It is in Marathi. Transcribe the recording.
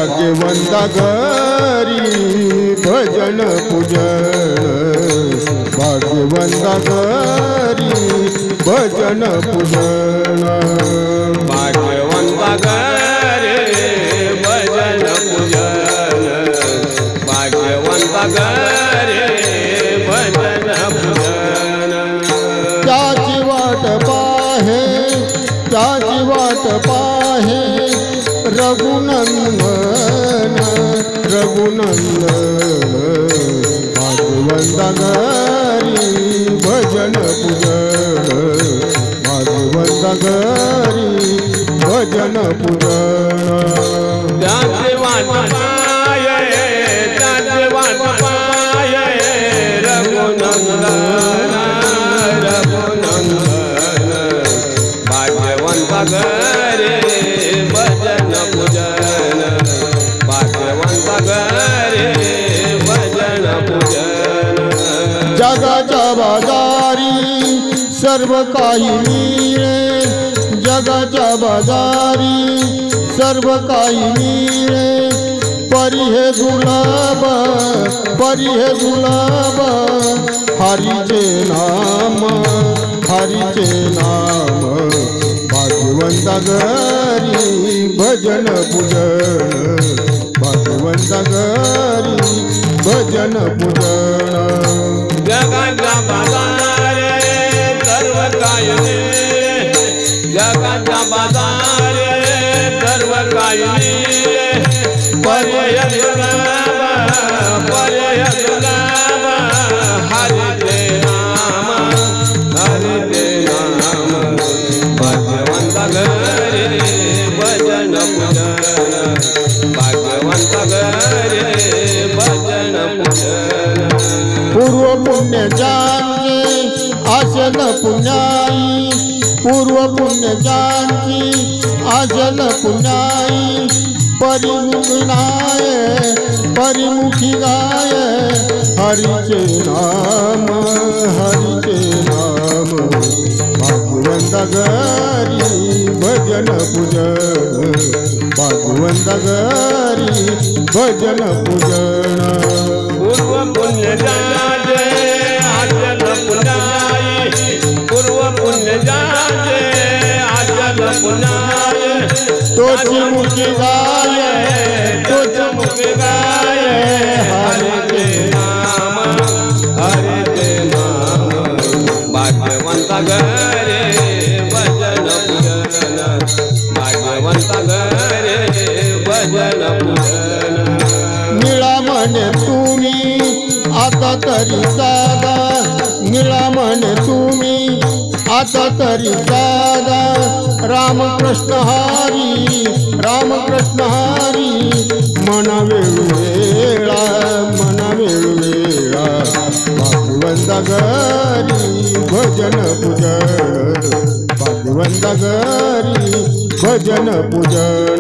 भाग्यवंता घरी भजन पूजन भाग्यवंता घरी भजन पूजन भाग्यवंता घरी भजन पूजन भाग्यवंता घरी भजन पूजन त्याची वाट पाहे त्याची वाट पाहे रघुनंदन रघुनंदन भाग्यवंता घरी भजन पूजन भाग्यवंता घरी भजन पूजन त्याचे वाट पाये त्याचे वाट पाये रघुनंदन रघुनंदन भाग्यवंता घरी भजन पूजन भाग्यवंता घरी भजन पूजन जगाच्या बाजारी सर्व काही मिळे जगाच्या बाजारी सर्व काही मिळे परी हे दुर्लभ परी हे दुर्लभ हरीचे नाम हरीचे नाम भाग्यवंता घरी भजन पूजन भाग्यवंता घरी भजन पूजन जगाच्या बाजारे सर्व काही मिळे जगाच्या बाजारे सर्व काही मिळे पर्याय दुर्लभ पर्याय दुर्लभ हरिते नाम भाग्यवंता घरी भजन पूजन भाग्यवंता घरी भजन पूजन पूर्व पुण्य जानते आचल पुण्याई पूर्व पुण्य जानती आचल पुण्याई परिमुखी गाय हरिचे नाम भाग्यवंता घरी भजन पूजन भाग्यवंता घरी भजन पूजन पूर्व पुण्य जाते आचल पुण्याई पूर्व पुण्य जाते आचल पुण्याई तोची मुखी गाय तोची मुखी गाय हरिते नाम भाग्यवंता घरी भजन पूजन भाग्यवंता घरी भजन पूजन निळा म्हणे तुम्ही आता तरी दादा निळा म्हणे तुम्ही आता तरी दादा रामकृष्ण हरी मना वेळा भाग्यवंता घरी भजन पूजन भाग्यवंता घरी भजन पूजन